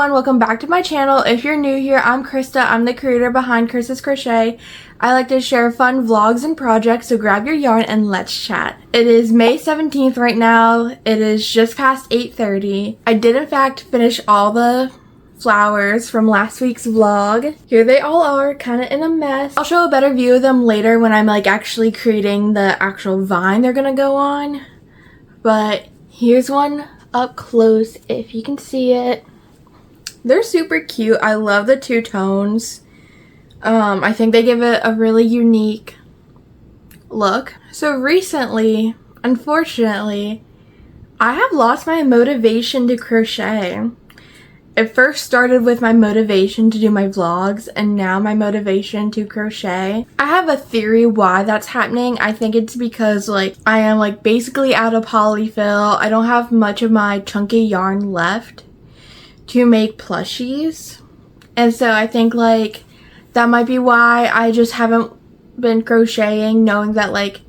everyone, welcome back to my channel. If you're new here, I'm Krista. I'm the creator behind Krista's Crochet. I like to share fun vlogs and projects, so grab your yarn and let's chat. It is May 17th right now. It is just past 8:30. I did in fact finish all the flowers from last week's vlog. Here they all are, kind of in a mess. I'll show a better view of them later when I'm like actually creating the actual vine they're gonna go on. But here's one up close if you can see it. They're super cute. I love the two tones. I think they give it a really unique look. So recently, unfortunately, I have lost my motivation to crochet. It first started with my motivation to do my vlogs, and now my motivation to crochet. I have a theory why that's happening. I think it's because like I am like basically out of polyfill. I don't have much of my chunky yarn left to make plushies, and so I think like that might be why I just haven't been crocheting, knowing that like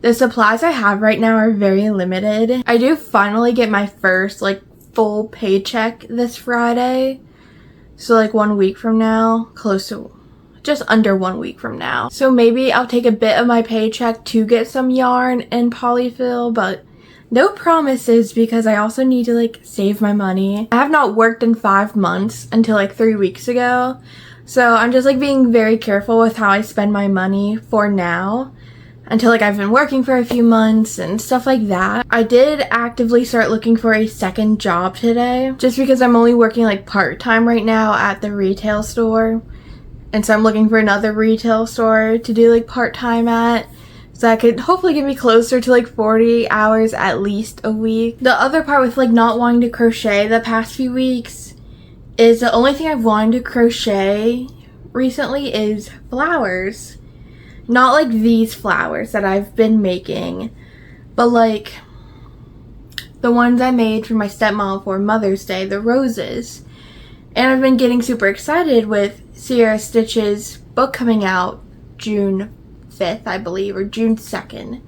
the supplies I have right now are very limited. I do finally get my first like full paycheck this Friday, so like 1 week from now, close to just under 1 week from now. So maybe I'll take a bit of my paycheck to get some yarn and polyfill, but no promises because I also need to like save my money. I have not worked in 5 months until like 3 weeks ago, so I'm just like being very careful with how I spend my money for now until like I've been working for a few months and stuff like that. I did actively start looking for a second job today just because I'm only working like part-time right now at the retail store, and so I'm looking for another retail store to do like part-time at, so that could hopefully get me closer to like 40 hours at least a week. The other part with like not wanting to crochet the past few weeks is the only thing I've wanted to crochet recently is flowers. Not like these flowers that I've been making, but like the ones I made for my stepmom for Mother's Day, the roses. And I've been getting super excited with Sierra Stitch's book coming out June 5th, I believe, or June 2nd.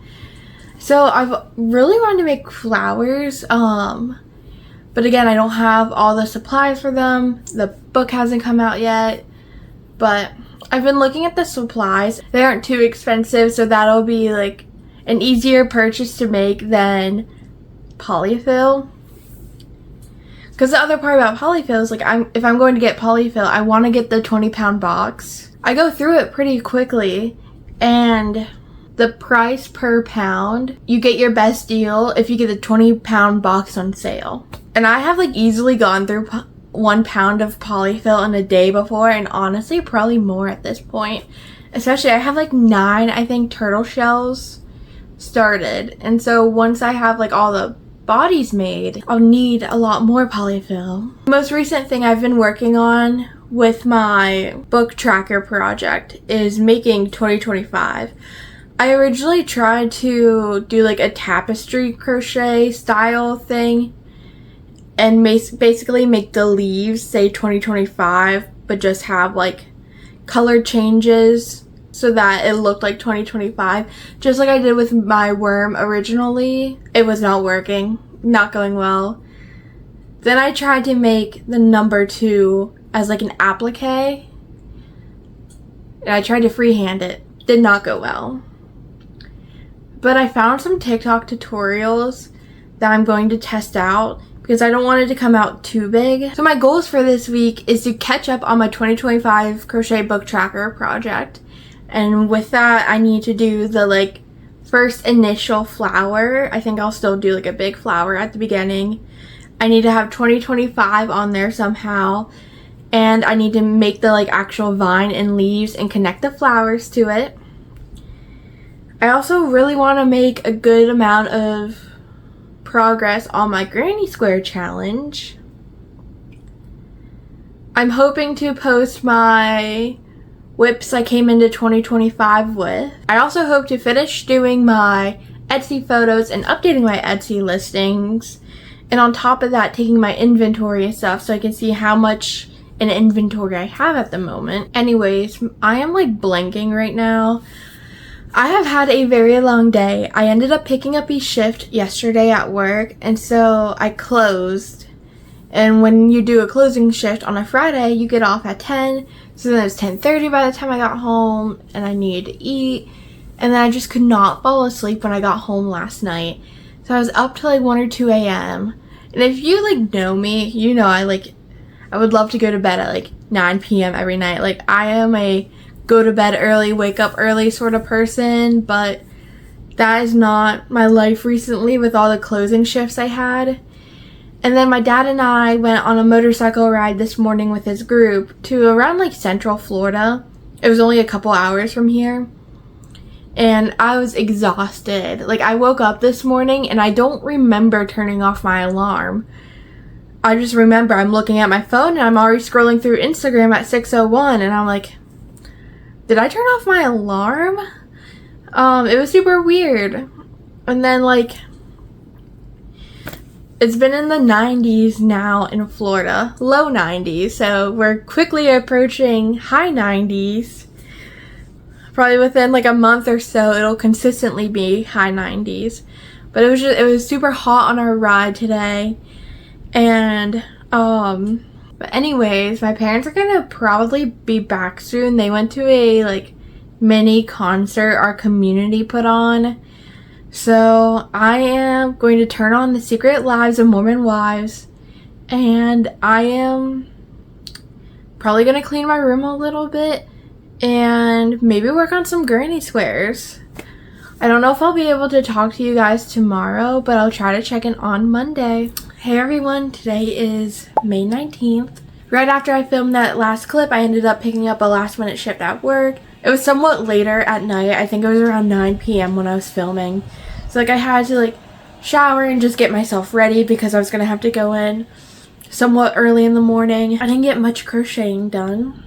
So I've really wanted to make flowers, but again, I don't have all the supplies for them. The book hasn't come out yet, but I've been looking at the supplies. They aren't too expensive, so that'll be like an easier purchase to make than polyfill. Because the other part about polyfill is like if I'm going to get polyfill, I want to get the 20-pound box. I go through it pretty quickly, and the price per pound, you get your best deal if you get the 20-pound box on sale. And I have like easily gone through 1 pound of polyfill in a day before, and honestly probably more at this point. Especially I have like 9 I think turtle shells started, and so once I have like all the bodies made, I'll need a lot more polyfill. The most recent thing I've been working on with my book tracker project is making 2025. I originally tried to do like a tapestry crochet style thing and basically make the leaves say 2025, but just have like color changes so that it looked like 2025, just like I did with my worm originally. It was not working, not going well. Then I tried to make the number 2 as like an applique, and I tried to freehand it. Did not go well. But I found some TikTok tutorials that I'm going to test out because I don't want it to come out too big. So my goals for this week is to catch up on my 2025 crochet book tracker project. And with that, I need to do the like first initial flower. I think I'll still do like a big flower at the beginning. I need to have 2025 on there somehow. And I need to make the like actual vine and leaves and connect the flowers to it. I also really want to make a good amount of progress on my Granny Square challenge. I'm hoping to post my whips I came into 2025 with. I also hope to finish doing my Etsy photos and updating my Etsy listings, and on top of that taking my inventory and stuff so I can see how much in inventory I have at the moment. Anyways, I am like blanking right now. I have had a very long day. I ended up picking up a shift yesterday at work, and so I closed And when you do a closing shift on a Friday, you get off at 10. So then it was 10:30 by the time I got home, and I needed to eat. And then I just could not fall asleep when I got home last night. So I was up till like 1 or 2 a.m. And if you like know me, you know I would love to go to bed at like 9 p.m. every night. Like, I am a go to bed early, wake up early sort of person, but that is not my life recently with all the closing shifts I had. And then my dad and I went on a motorcycle ride this morning with his group to around like Central Florida. It was only a couple hours from here. And I was exhausted. Like, I woke up this morning and I don't remember turning off my alarm. I just remember I'm looking at my phone and I'm already scrolling through Instagram at 6:01 and I'm like, did I turn off my alarm? It was super weird. And then like, it's been in the 90s now in Florida, low 90s, so we're quickly approaching high 90s. Probably within like a month or so, it'll consistently be high 90s. But it was super hot on our ride today. And, but anyways, my parents are gonna probably be back soon. They went to a like mini concert our community put on. So I am going to turn on The Secret Lives of Mormon Wives, and I am probably going to clean my room a little bit and maybe work on some granny squares. I don't know if I'll be able to talk to you guys tomorrow, but I'll try to check in on Monday. Hey everyone, today is May 19th. Right after I filmed that last clip, I ended up picking up a last minute shift at work. It was somewhat later at night. I think it was around 9 p.m. when I was filming. So like I had to like shower and just get myself ready because I was gonna have to go in somewhat early in the morning. I didn't get much crocheting done.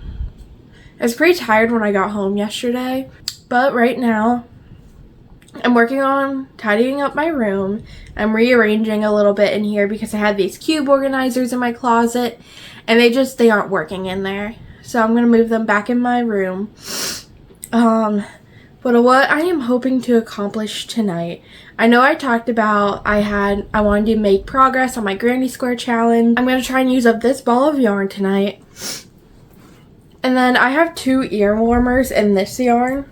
I was pretty tired when I got home yesterday, but right now I'm working on tidying up my room. I'm rearranging a little bit in here because I had these cube organizers in my closet and they aren't working in there. So I'm gonna move them back in my room. But what I am hoping to accomplish tonight, I know I talked about I wanted to make progress on my Granny Square challenge. I'm going to try and use up this ball of yarn tonight. And then I have 2 ear warmers in this yarn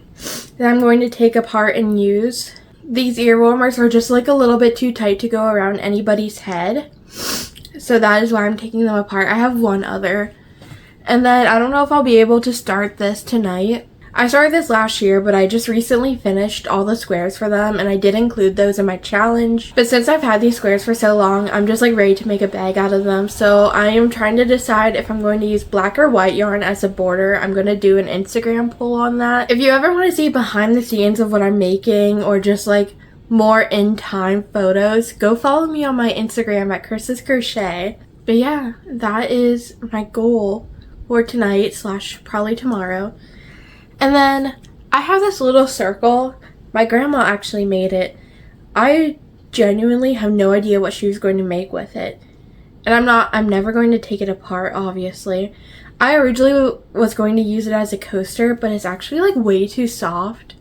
that I'm going to take apart and use. These ear warmers are just like a little bit too tight to go around anybody's head. So that is why I'm taking them apart. I have one other. And then I don't know if I'll be able to start this tonight. I started this last year, but I just recently finished all the squares for them, and I did include those in my challenge. But since I've had these squares for so long, I'm just like ready to make a bag out of them. So I am trying to decide if I'm going to use black or white yarn as a border. I'm going to do an Instagram poll on that. If you ever want to see behind the scenes of what I'm making or just like more in time photos, go follow me on my Instagram at Chris's Crochet. But yeah, that is my goal for tonight / probably tomorrow. And then I have this little circle. My grandma actually made it. I genuinely have no idea what she was going to make with it. And I'm never going to take it apart, obviously. I originally was going to use it as a coaster, but it's actually like way too soft.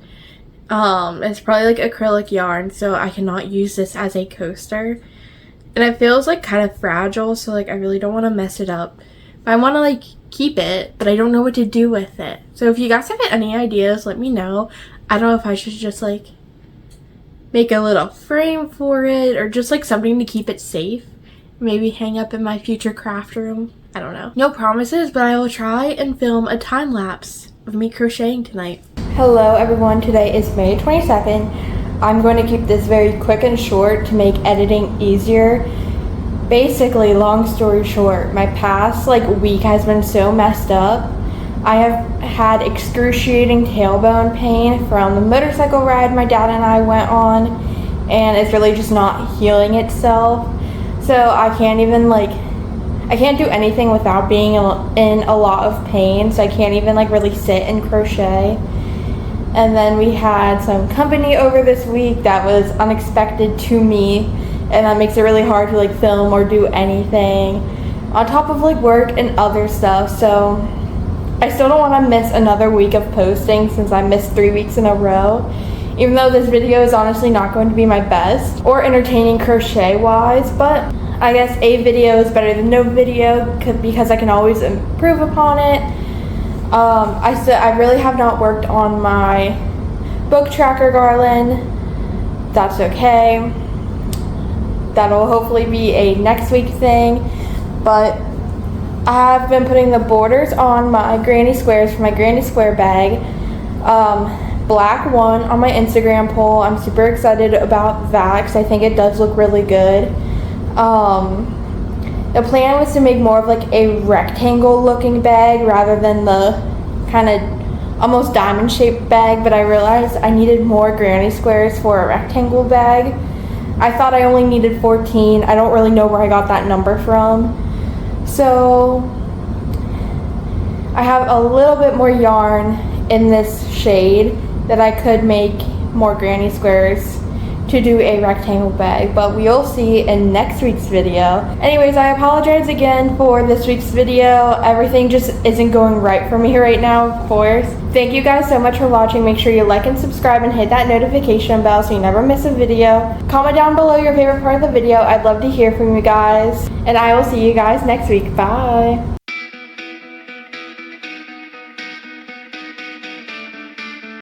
It's probably like acrylic yarn, so I cannot use this as a coaster. And it feels like kind of fragile, so like I really don't want to mess it up. But I want to like keep it, but I don't know what to do with it. So if you guys have any ideas, let me know. I don't know if I should just like make a little frame for it or just like something to keep it safe. Maybe hang up in my future craft room. I don't know. No promises, but I will try and film a time lapse of me crocheting tonight. Hello everyone, today is May 22nd. I'm going to keep this very quick and short to make editing easier. Basically, long story short, my past like week has been so messed up. I have had excruciating tailbone pain from the motorcycle ride my dad and I went on, and it's really just not healing itself. So I can't do anything without being in a lot of pain, so I can't even like really sit and crochet. And then we had some company over this week that was unexpected to me, and that makes it really hard to like film or do anything on top of like work and other stuff. So I still don't want to miss another week of posting since I missed 3 weeks in a row, even though this video is honestly not going to be my best or entertaining crochet wise, but I guess a video is better than no video because I can always improve upon it. I really have not worked on my book tracker garland. That's okay. That'll hopefully be a next week thing. But I have been putting the borders on my granny squares for my granny square bag. Black one on my Instagram poll. I'm super excited about that because I think it does look really good. The plan was to make more of like a rectangle looking bag rather than the kind of almost diamond shaped bag, but I realized I needed more granny squares for a rectangle bag. I thought I only needed 14. I don't really know where I got that number from. So I have a little bit more yarn in this shade that I could make more granny squares to do a rectangle bag, but we'll see in next week's video. Anyways, I apologize again for this week's video. Everything just isn't going right for me right now, of course. Thank you guys so much for watching. Make sure you like and subscribe and hit that notification bell so you never miss a video. Comment down below your favorite part of the video. I'd love to hear from you guys, and I will see you guys next week. Bye.